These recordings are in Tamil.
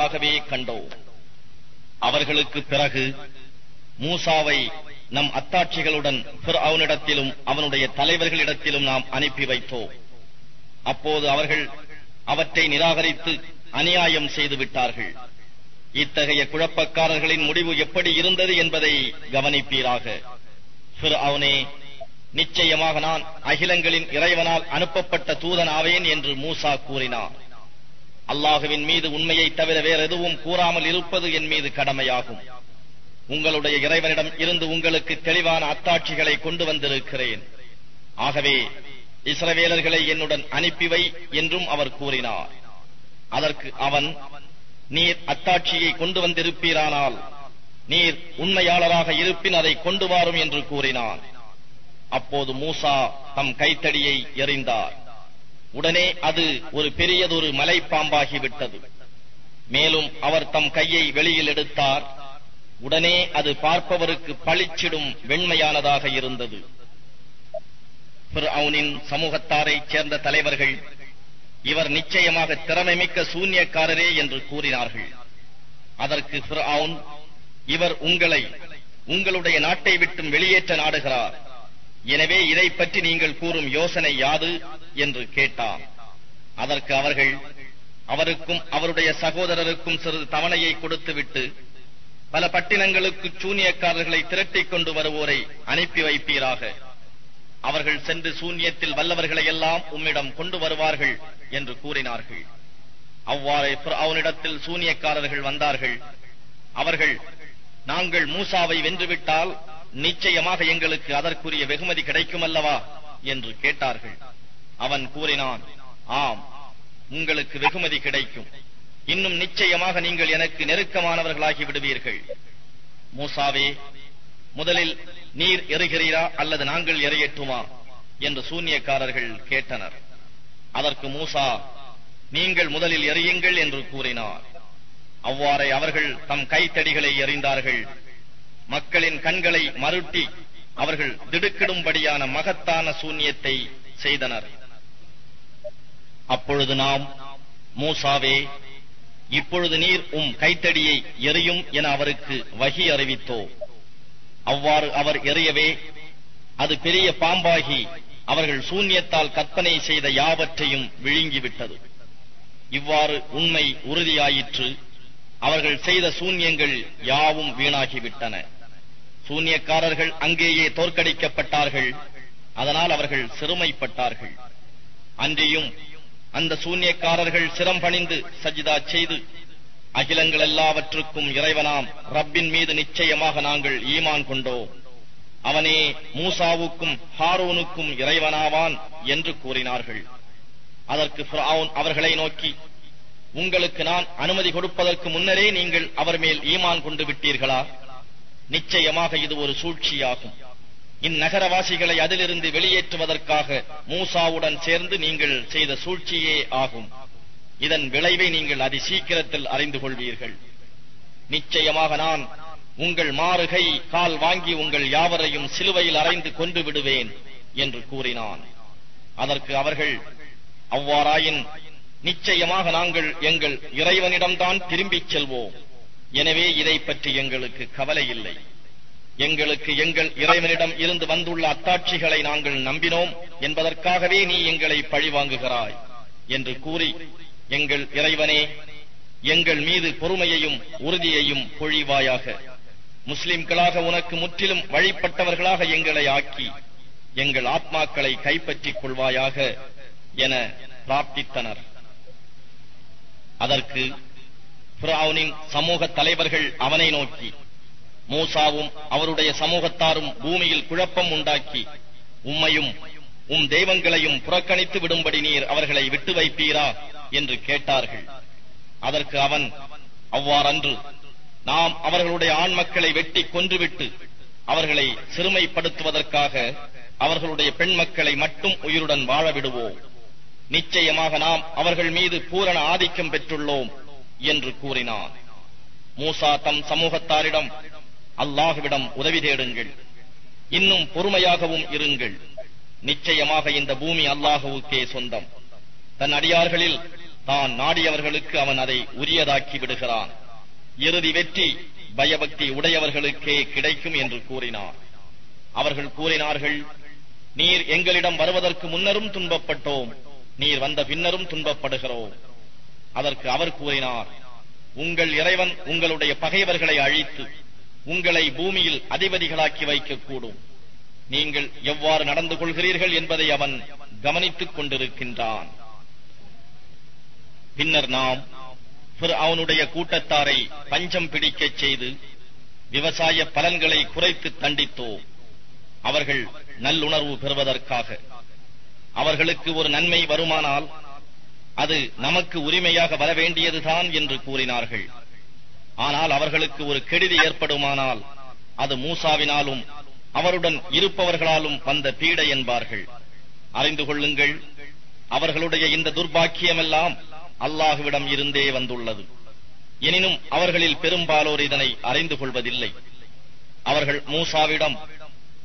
ஆகவே கண்டோம். அவர்களுக்கு பிறகு மூசாவை நம் அத்தாட்சிகளுடன் ஃபிர்அவுனிடத்திலும் அவனுடைய தலைவர்களிடத்திலும் நாம் அனுப்பி வைத்தோம். அப்போது அவர்கள் அவற்றை நிராகரித்து அநியாயம் செய்து விட்டார்கள். இத்தகைய குழப்பக்காரர்களின் முடிவு எப்படி இருந்தது என்பதை கவனிப்பீராக. ஃபிர்அவுனே, நிச்சயமாக நான் அகிலங்களின் இறைவனால் அனுப்பப்பட்ட தூதன் ஆவேன் என்று மூசா கூறினார். அல்லாஹுவின் மீது உண்மையை தவிர வேறு எதுவும் கூறாமல் இருப்பது என் மீது கடமையாகும். உங்களுடைய இறைவனிடம் இருந்து உங்களுக்கு தெளிவான அத்தாட்சிகளை கொண்டு வந்திருக்கிறேன். ஆகவே இஸ்ரவேலர்களை என்னுடன் அனுப்பிவை என்றும் அவர் கூறினார். அதற்கு அவன், நீர் அத்தாட்சியை கொண்டு வந்திருப்பீரானால் நீர் உண்மையாளராக இருப்பின் அதை கொண்டு வாரும் என்று கூறினான். அப்போது மூசா தம் கைத்தடியை எறிந்தார். உடனே அது ஒரு பெரியதொரு மலைப்பாம்பாகிவிட்டது. மேலும் அவர் தம் கையை வெளியில் எடுத்தார். உடனே அது பார்ப்பவருக்கு பளிச்சிடும் வெண்மையானதாக இருந்தது. ஃபிர்அவுனின் சமூகத்தாரைச் சேர்ந்த தலைவர்கள், இவர் நிச்சயமாக திறமைமிக்க சூன்யக்காரரே என்று கூறினார்கள். அதற்கு ஃபிர்அவுன், இவர் உங்களை உங்களுடைய நாட்டை விட்டும் வெளியேற்ற நாடுகிறார். எனவே இதை பற்றி நீங்கள் கூறும் யோசனை யாது என்று கேட்டார். அதற்கு அவர்கள், அவருக்கும் அவருடைய சகோதரருக்கும் சிறிது தவணையை கொடுத்துவிட்டு பல பட்டினங்களுக்கு சூனியக்காரர்களை திரட்டிக் கொண்டு வருவோரை அனுப்பி வைப்பீராக. அவர்கள் சென்று சூன்யத்தில் வல்லவர்களை எல்லாம் உம்மிடம் கொண்டு வருவார்கள் என்று கூறினார்கள். அவ்வாறே ஃபிர்அவுனிடத்தில் சூனியக்காரர்கள் வந்தார்கள். அவர்கள், நாங்கள் மூசாவை வென்றுவிட்டால் நிச்சயமாக எங்களுக்கு அதற்குரிய வெகுமதி கிடைக்கும் அல்லவா என்று கேட்டார்கள். அவன் கூறினான், ஆம், உங்களுக்கு வெகுமதி கிடைக்கும். இன்னும் நிச்சயமாக நீங்கள் எனக்கு நெருக்கமானவர்களாகி விடுவீர்கள். மூசாவே, முதலில் நீர் எறிகிறீரா அல்லது நாங்கள் எறியட்டுமா என்று சூன்யக்காரர்கள் கேட்டனர். அதற்கு மூசா, நீங்கள் முதலில் எறியுங்கள் என்று கூறினார். அவ்வாறே அவர்கள் தம் கைத்தடிகளை எறிந்தார்கள். மக்களின் கண்களை மருட்டி அவர்கள் திடுக்கிடும்படியான மகத்தான சூன்யத்தை செய்தனர். அப்பொழுது நாம், மூசாவே, இப்பொழுது நீர் கைத்தடியை எறியும் என அவருக்கு வஹி அறிவித்தோம். அவ்வாறு அவர் எறியவே அது பெரிய பாம்பாகி அவர்கள் சூன்யத்தால் கற்பனை செய்த யாவற்றையும் விழுங்கிவிட்டது. இவ்வாறு உண்மை உறுதியாயிற்று. அவர்கள் செய்த சூன்யங்கள் யாவும் வீணாகிவிட்டன. சூன்யக்காரர்கள் அங்கேயே தோற்கடிக்கப்பட்டார்கள். அதனால் அவர்கள் சிறுமைப்பட்டார்கள். அன்றியும் அந்த சூன்யக்காரர்கள் சிரம் பணிந்து சஜிதா செய்து, அகிலங்கள் எல்லாவற்றுக்கும் இறைவனாம் ரப்பின் மீது நிச்சயமாக நாங்கள் ஈமான் கொண்டோம், அவனே மூசாவுக்கும் ஹாரூனுக்கும் இறைவனாவான் என்று கூறினார்கள். அதற்கு ஃபிர்அவுன் அவர்களை நோக்கி, உங்களுக்கு நான் அனுமதி கொடுப்பதற்கு முன்னரே நீங்கள் அவர் மேல் ஈமான் கொண்டு விட்டீர்களா? நிச்சயமாக இது ஒரு சூழ்ச்சியாகும். இந்நகரவாசிகளை அதிலிருந்து வெளியேற்றுவதற்காக மூசாவுடன் சேர்ந்து நீங்கள் செய்த சூழ்ச்சியே ஆகும். இதன் விளைவை நீங்கள் அதி சீக்கிரத்தில் அறிந்து கொள்வீர்கள். நிச்சயமாக நான் உங்கள் மாறுகை கால் வாங்கி உங்கள் யாவரையும் சிலுவையில் அறைந்து கொண்டு விடுவேன் என்று கூறினான். அதற்கு அவர்கள், அவ்வாறாயின் நிச்சயமாக நாங்கள் எங்கள் இறைவனிடம்தான் திரும்பிச் செல்வோம். எனவே இதை பற்றி எங்களுக்கு கவலை இல்லை. எங்களுக்கு எங்கள் இறைவனிடம் இருந்து வந்துள்ள அத்தாட்சிகளை நாங்கள் நம்பினோம் என்பதற்காகவே நீ எங்களை பழிவாங்குகிறாய் என்று கூறி, எங்கள் இறைவனே, எங்கள் மீது பொறுமையையும் உறுதியையும் பொழிவாயாக. முஸ்லிம்களாக உனக்கு முற்றிலும் வழிபட்டவர்களாக எங்களை ஆக்கி எங்கள் ஆத்மாக்களை கைப்பற்றிக் கொள்வாயாக என பிரார்த்தித்தனர். அதற்கு ஃபிர்அவுனின் சமூக தலைவர்கள் அவனை நோக்கி, மூசாவும் அவருடைய சமூகத்தாரும் பூமியில் குழப்பம் உண்டாக்கி உம்மையும் தெய்வங்களையும் புறக்கணித்து விடும்படி நீர் அவர்களை விட்டு வைப்பீரா என்று கேட்டார்கள். அதற்கு அவன், அவ்வாறன்று, நாம் அவர்களுடைய ஆண் மக்களை வெட்டி கொன்றுவிட்டு அவர்களை சிறுமைப்படுத்துவதற்காக அவர்களுடைய பெண் மக்களை மட்டும் உயிருடன் வாழ விடுவோம். நிச்சயமாக நாம் அவர்கள் மீது பூரண ஆதிக்கம் பெற்றுள்ளோம் என்று கூறினான். மூசா தம் சமூகத்தாரிடம், அல்லாஹ்விடம் உதவி தேடுங்கள், இன்னும் பொறுமையாகவும் இருங்கள். நிச்சயமாக இந்த பூமி அல்லாஹ்வுக்கே சொந்தம். தன் அடியார்களில் தான் நாடியவர்களுக்கு அவன் அதை உரியதாக்கி விடுகிறான். இறுதி வெற்றி பயபக்தி உடையவர்களுக்கே கிடைக்கும் என்று கூறினார். அவர்கள் கூறினார்கள், நீர் எங்களிடம் வருவதற்கு முன்னரும் துன்பப்பட்டோம், நீர் வந்த பின்னரும் துன்பப்படுகிறோம். அதற்கு அவர் கூறினார், உங்கள் இறைவன் உங்களுடைய பகைவர்களை அழித்து உங்களை பூமியில் அதிபதிகளாக்கி வைக்கக்கூடும். நீங்கள் எவ்வாறு நடந்து கொள்கிறீர்கள் என்பதை அவன் கவனித்துக் கொண்டிருக்கின்றான். பின்னர் நாம் ஃபிர்அவுனுடைய கூட்டத்தாரை பஞ்சம் பிடிக்கச் செய்து விவசாய பலன்களை குறைத்து தண்டித்தோம். அவர்கள் நல்லுணர்வு பெறுவதற்காக. அவர்களுக்கு ஒரு நன்மை வருமானால் அது நமக்கு உரிமையாக வர வேண்டியதுதான் என்று கூறினார்கள். ஆனால் அவர்களுக்கு ஒரு கெடுதி ஏற்படுமானால் அது மூசாவினாலும் அவருடன் இருப்பவர்களாலும் வந்த பீடை என்பார்கள். அறிந்து கொள்ளுங்கள், அவர்களுடைய இந்த துர்பாக்கியமெல்லாம் அல்லாஹுவிடம் இருந்தே வந்துள்ளது. எனினும் அவர்களில் பெரும்பாலோர் இதனை அறிந்து கொள்வதில்லை. அவர்கள் மூசாவிடம்,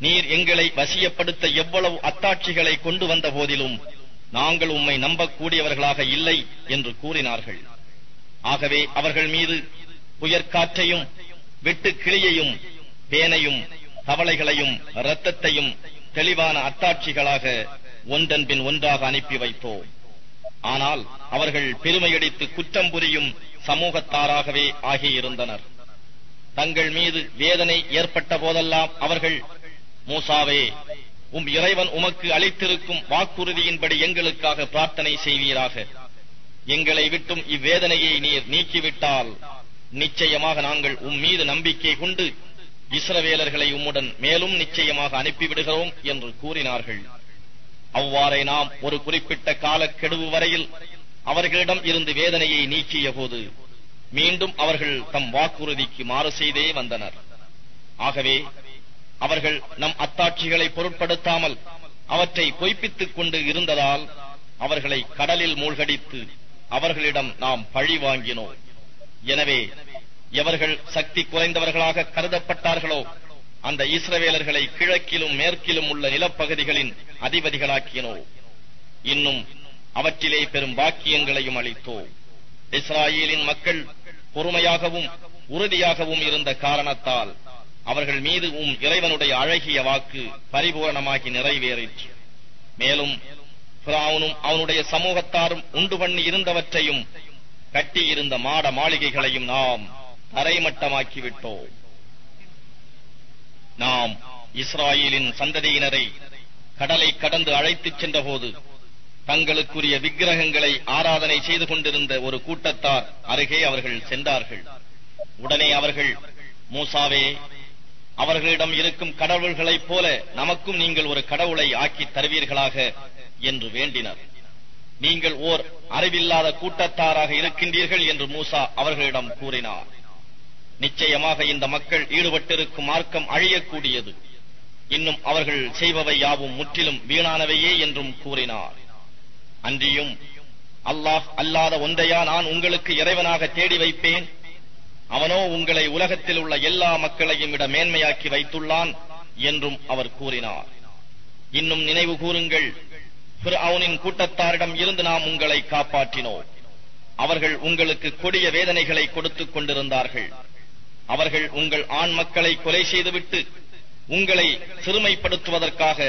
நீர் எங்களை வசியப்படுத்த எவ்வளவு அத்தாட்சிகளை கொண்டு வந்த போதிலும் நாங்கள் உம்மை நம்பக்கூடியவர்களாக இல்லை என்று கூறினார்கள். ஆகவே அவர்கள் மீது புயற்காற்றையும் வெட்டு கிளியையும் பேனையும் தவளைகளையும் இரத்தத்தையும் தெளிவான அத்தாட்சிகளாக ஒன்றன் பின் ஒன்றாக அனுப்பி வைத்தோம். ஆனால் அவர்கள் பெருமையடித்து குற்றம் புரியும் சமூகத்தாராகவே ஆகியிருந்தனர். தங்கள் மீது வேதனை ஏற்பட்ட போதெல்லாம் அவர்கள், மூசாவே, உம் இறைவன் உமக்கு அளித்திருக்கும் வாக்குறுதியின்படி எங்களுக்காக பிரார்த்தனை செய்வீராக. எங்களை விட்டும் இவ்வேதனையை நீர் நீக்கிவிட்டால் நிச்சயமாக நாங்கள் உம் மீது நம்பிக்கை கொண்டு இஸ்ரவேலர்களை உம்முடன் மேலும் நிச்சயமாக அனுப்பிவிடுகிறோம் என்று கூறினார்கள். அவ்வாறே நாம் ஒரு குறிப்பிட்ட காலக்கெடுவு வரையில் அவர்களிடம் இருந்து வேதனையை நீக்கிய போது மீண்டும் அவர்கள் தம் வாக்குறுதிக்கு மாறு செய்தே வந்தனர். ஆகவே அவர்கள் நம் அத்தாட்சிகளை பொருட்படுத்தாமல் அவற்றை பொய்ப்பித்துக் கொண்டு இருந்ததால் அவர்களை கடலில் மூழ்கடித்து அவர்களிடம் நாம் பழி வாங்கினோம். எனவே எவர்கள் சக்தி குறைந்தவர்களாக கருதப்பட்டார்களோ அந்த இஸ்ரவேலர்களை கிழக்கிலும் மேற்கிலும் உள்ள நிலப்பகுதிகளின் அதிபதிகளாக்கினோம். இன்னும் அவற்றிலே பெரும் பாக்கியங்களையும் அளித்தோம். இஸ்ராயேலின் மக்கள் பொறுமையாகவும் உறுதியாகவும் இருந்த காரணத்தால் அவர்கள் மீது இறைவனுடைய அழகிய வாக்கு பரிபூரணமாகி நிறைவேறிற்று. மேலும் ஃபிரௌனும் அவனுடைய சமூகத்தாரும் உண்டு பண்ணி இருந்தவற்றையும் கட்டியிருந்த மாட மாளிகைகளையும் நாம் தரைமட்டமாக்கிவிட்டோம். நாம் இஸ்ராயேலின் சந்ததியினரை கடலை கடந்து அழைத்துச் சென்றபோது தங்களுக்குரிய விக்கிரகங்களை ஆராதனை செய்து கொண்டிருந்த ஒரு கூட்டத்தார் அருகே அவர்கள் சென்றார்கள். உடனே அவர்கள், மூசாவே, அவர்களிடம் இருக்கும் கடவுள்களைப் போல நமக்கும் நீங்கள் ஒரு கடவுளை ஆக்கி தருவீர்களாக என்று வேண்டினர். நீங்கள் ஓர் அறிவில்லாத கூட்டத்தாராக இருக்கின்றீர்கள் என்று மூசா அவர்களிடம் கூறினார். நிச்சயமாக இந்த மக்கள் ஈடுபட்டிருக்கும் மார்க்கம் அழியக்கூடியது. இன்னும் அவர்கள் செய்பவை யாவும் முற்றிலும் வீணானவையே என்றும் கூறினார். அன்றியும் அல்லாஹ் அல்லாத ஒன்றையா நான் உங்களுக்கு இறைவனாக தேடி வைப்பேன்? அவனோ உங்களை உலகத்தில் உள்ள எல்லா மக்களையும் விட மேன்மையாக்கி வைத்துள்ளான் என்றும் அவர் கூறினார். இன்னும் நினைவு கூறுங்கள், ஃபிர்அவுனின் கூட்டத்தாரிடம் இருந்து நாம் உங்களை காப்பாற்றினோம். அவர்கள் உங்களுக்கு கொடிய வேதனைகளை கொடுத்துக் கொண்டிருந்தார்கள். அவர்கள் உங்கள் ஆண் மக்களை கொலை செய்துவிட்டு உங்களை சிறுமைப்படுத்துவதற்காக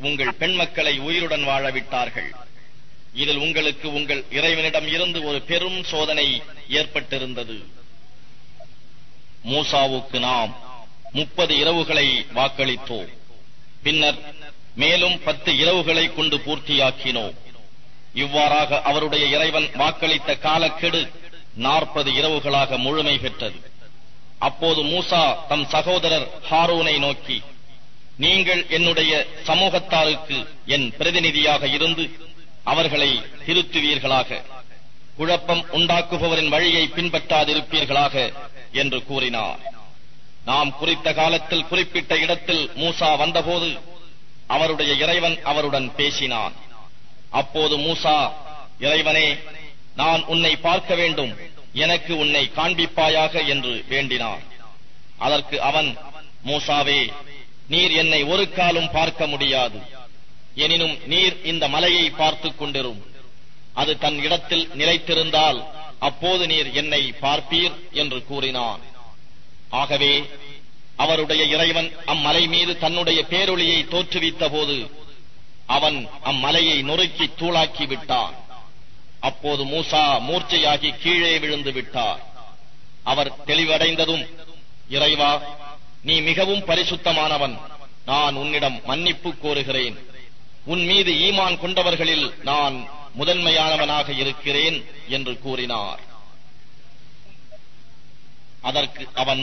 உங்கள் பெண் மக்களை உயிருடன் வாழவிட்டார்கள். இதில் உங்களுக்கு உங்கள் இறைவனிடம் இருந்து ஒரு பெரும் சோதனை ஏற்பட்டிருந்தது. மூசாவுக்கு நாம் 30 இரவுகளை வாக்களித்தோம். பின்னர் மேலும் 10 இரவுகளை கொண்டு பூர்த்தியாக்கினோம். இவ்வாறாக அவருடைய இறைவன் வாக்களித்த காலக்கெடு 40 இரவுகளாக முழுமை பெற்றது. அப்போது மூசா தம் சகோதரர் ஹாரூனை நோக்கி, நீங்கள் என்னுடைய சமூகத்தாருக்கு என் பிரதிநிதியாக இருந்து அவர்களை திருத்துவீர்களாக, குழப்பம் உண்டாக்குபவரின் வழியை பின்பற்றாதிருப்பீர்களாக என்று கூறினார். நாம் குறித்த காலத்தில் குறிப்பிட்ட இடத்தில் மூசா வந்தபோது அவருடைய இறைவன் அவருடன் பேசினான். அப்போது மூசா, இறைவனே, நான் உன்னை பார்க்க வேண்டும், எனக்கு உன்னை காண்பிப்பாயாக என்று வேண்டினார். அதற்கு அவன், மூசாவே, நீர் என்னை ஒரு காலும் பார்க்க முடியாது. எனினும் நீர் இந்த மலையை பார்த்துக் கொண்டிரும். அது தன் இடத்தில் நிலைத்திருந்தால் அப்போது நீர் என்னை பார்ப்பீர் என்று கூறினான். ஆகவே அவருடைய இறைவன் அம்மலை மீது தன்னுடைய பேரொளியை தோற்றுவித்த போது அவன் அம்மலையை நொறுக்கி தூளாக்கி விட்டான். அப்போது மூசா மூர்ச்சையாகி கீழே விழுந்து விட்டார். அவர் தெளிவடைந்ததும், இறைவா, நீ மிகவும் பரிசுத்தமானவன், நான் உன்னிடம் மன்னிப்பு கோருகிறேன், உன் மீது ஈமான் கொண்டவர்களில் நான் முதன்மையானவனாக இருக்கிறேன் என்று கூறினார். அதற்கு அவன்,